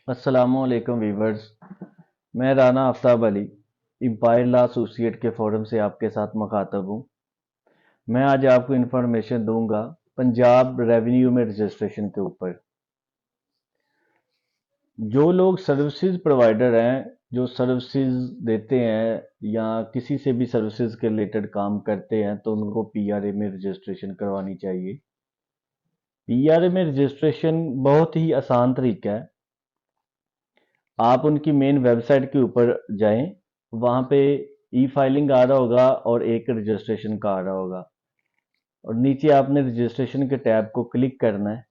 अस्सलामुअलैकुम वीवर्स। मैं Rana Aftab Ali Empire Law Associate के फोरम से आपके साथ मुखातब हूँ। मैं आज आपको इन्फॉर्मेशन दूंगा पंजाब रेवेन्यू में रजिस्ट्रेशन के ऊपर। जो लोग सर्विसेज प्रोवाइडर हैं, जो सर्विसेज देते हैं या किसी से भी सर्विसेज के रिलेटेड काम करते हैं, तो उनको पीआरए में रजिस्ट्रेशन करवानी चाहिए। पीआरए में रजिस्ट्रेशन बहुत ही आसान तरीका है। आप उनकी मेन वेबसाइट के ऊपर जाएं, वहां पे ई फाइलिंग आ रहा होगा और एक रजिस्ट्रेशन का आ रहा होगा, और नीचे आपने रजिस्ट्रेशन के टैब को क्लिक करना है।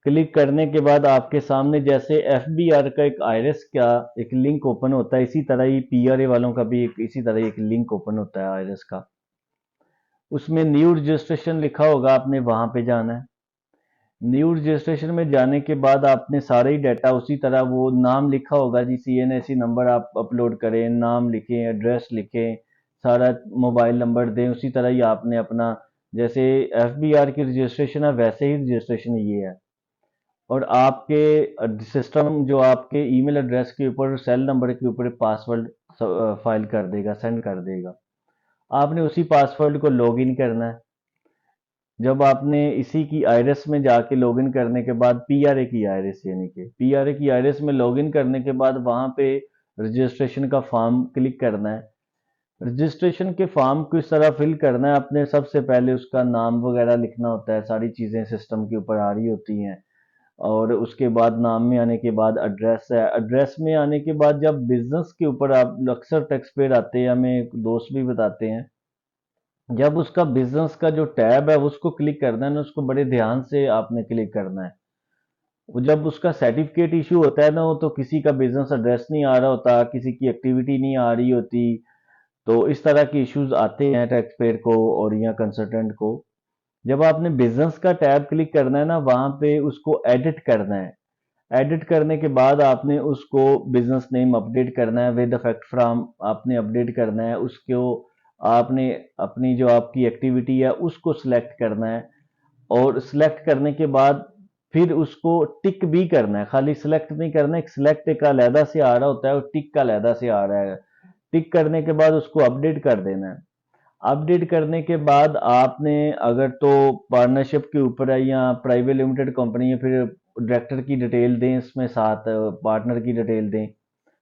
क्लिक करने के बाद आपके सामने जैसे एफबीआर का एक आईआरएस का एक लिंक ओपन होता है, इसी तरह ही पीआरए वालों का भी एक इसी तरह एक लिंक ओपन होता है आईआरएस का। उसमें न्यू रजिस्ट्रेशन लिखा होगा, आपने वहां पे जाना है। न्यू रजिस्ट्रेशन में जाने के बाद आपने सारे ही डाटा उसी तरह, वो नाम लिखा होगा जी, सीएनएसी नंबर आप अपलोड करें, नाम लिखें, एड्रेस लिखें, सारा मोबाइल नंबर दें। उसी तरह ही आपने अपना, जैसे एफबीआर की रजिस्ट्रेशन है वैसे ही रजिस्ट्रेशन ये है। और आपके सिस्टम जो आपके ईमेल एड्रेस के ऊपर सेल नंबर के ऊपर पासवर्ड फाइल कर देगा, सेंड कर देगा। आपने उसी पासवर्ड को लॉगिन करना है। जब आपने इसी की आईआरएस में जाके लॉगिन करने के बाद पीआरए की आईआरएस, यानी कि पीआरए की आईआरएस में लॉगिन करने के बाद वहां पे रजिस्ट्रेशन का फॉर्म क्लिक करना है। रजिस्ट्रेशन के फॉर्म को इस तरह फिल करना है। आपने सबसे पहले उसका नाम वगैरह लिखना होता है, सारी चीजें सिस्टम के ऊपर आ रही होती हैं। और उसके बाद नाम में आने के बाद एड्रेस है। एड्रेस में आने के बाद जब बिजनेस के ऊपर आप अक्सर टैक्स पेयर आते हैं, हमें एक दोस्त भी बताते हैं, जब उसका बिजनेस का जो टैब है उसको क्लिक करना है ना, उसको बड़े ध्यान से आपने क्लिक करना है। वो जब उसका सर्टिफिकेट इशू होता है ना, वो तो किसी का बिजनेस एड्रेस नहीं आ रहा होता, किसी की एक्टिविटी नहीं आ रही होती। तो इस तरह के इश्यूज आते हैं टैक्स पेयर को और या कंसल्टेंट को। जब आपने बिजनेस का टैब क्लिक करना है ना, वहां पे उसको एडिट करना है। एडिट करने के बाद आपने उसको बिजनेस नेम अपडेट करना है, विद इफेक्ट फ्रॉम आपने अपडेट करना है उसको। आपने अपनी जो आपकी एक्टिविटी है उसको सिलेक्ट करना है, और सिलेक्ट करने के बाद फिर उसको टिक भी करना है। खाली सिलेक्ट नहीं करना, एक सिलेक्ट का अलहदा से आ रहा होता है और टिक का अलहदा से आ रहा है। टिक करने के बाद उसको अपडेट कर देना है। अपडेट करने के बाद आपने, अगर तो पार्टनरशिप के ऊपर है या प्राइवेट लिमिटेड कंपनी है, फिर डायरेक्टर की डिटेल दें, इसमें साथ पार्टनर की डिटेल दें।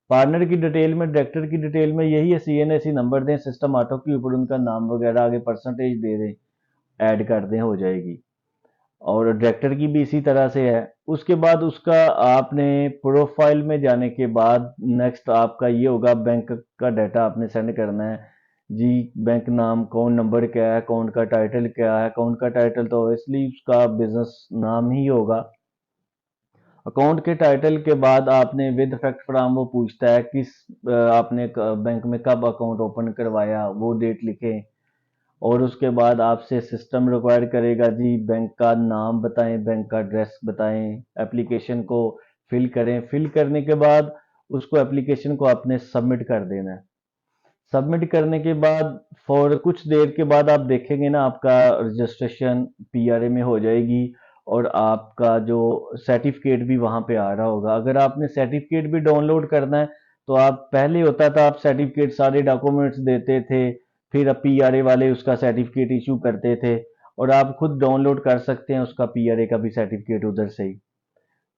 पार्टनर की डिटेल में, डायरेक्टर की डिटेल में यही है, सीएनएसी नंबर दें, सिस्टम ऑटो के ऊपर उनका नाम वगैरह आगे परसेंटेज दे दें, ऐड कर दें, हो जाएगी। और डायरेक्टर की भी इसी तरह से है। उसके बाद उसका आपने प्रोफाइल में जाने के बाद नेक्स्ट आपका ये होगा, बैंक का डाटा आपने सेंड करना है जी। बैंक नाम, अकाउंट नंबर क्या है, अकाउंट का टाइटल क्या है। अकाउंट का टाइटल तो इसलिए उसका बिजनेस नाम ही होगा। अकाउंट के टाइटल के बाद आपने विद इफेक्ट फ्रॉम, वो पूछता है किस आपने बैंक में कब अकाउंट ओपन करवाया, वो डेट लिखें। और उसके बाद आपसे सिस्टम रिक्वायर करेगा जी, बैंक का नाम बताएं, बैंक का एड्रेस बताएं, एप्लीकेशन को फिल करें। फिल करने के बाद उसको, एप्लीकेशन को आपने सबमिट कर देना है। सबमिट करने के बाद फॉर कुछ देर के बाद आप देखेंगे ना, आपका रजिस्ट्रेशन पीआरए में हो जाएगी, और आपका जो सर्टिफिकेट भी वहां पे आ रहा होगा। अगर आपने सर्टिफिकेट भी डाउनलोड करना है, तो आप, पहले होता था आप सर्टिफिकेट सारे डॉक्यूमेंट्स देते थे, फिर पीआरए वाले उसका सर्टिफिकेट इशू करते थे। और आप खुद डाउनलोड कर सकते हैं उसका पीआरए का भी सर्टिफिकेट उधर से ही।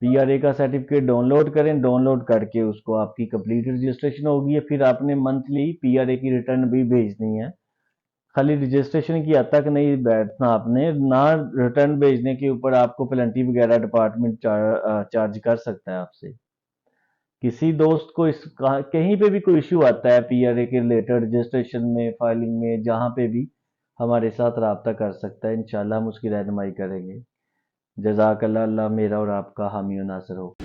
पीआरए का सर्टिफिकेट डाउनलोड करें, डाउनलोड करके उसको आपकी कंप्लीट रजिस्ट्रेशन होगी। फिर आपने मंथली पीआरए की रिटर्न भी भेजनी है। खाली रजिस्ट्रेशन की हद तक नहीं बैठना आपने ना, रिटर्न भेजने के ऊपर आपको पेनल्टी वगैरह डिपार्टमेंट चार्ज कर सकता है आपसे। किसी दोस्त को कहीं पे भी कोई इश्यू आता है पीआरए के रिलेटेड, रजिस्ट्रेशन में, फाइलिंग में, जहां पे भी हमारे साथ रब्ता कर सकता है। इंशाल्लाह हम उसकी रहनुमाई करेंगे। जजाकल्ला, अल्लाह मेरा और आपका हामी और नासर हो।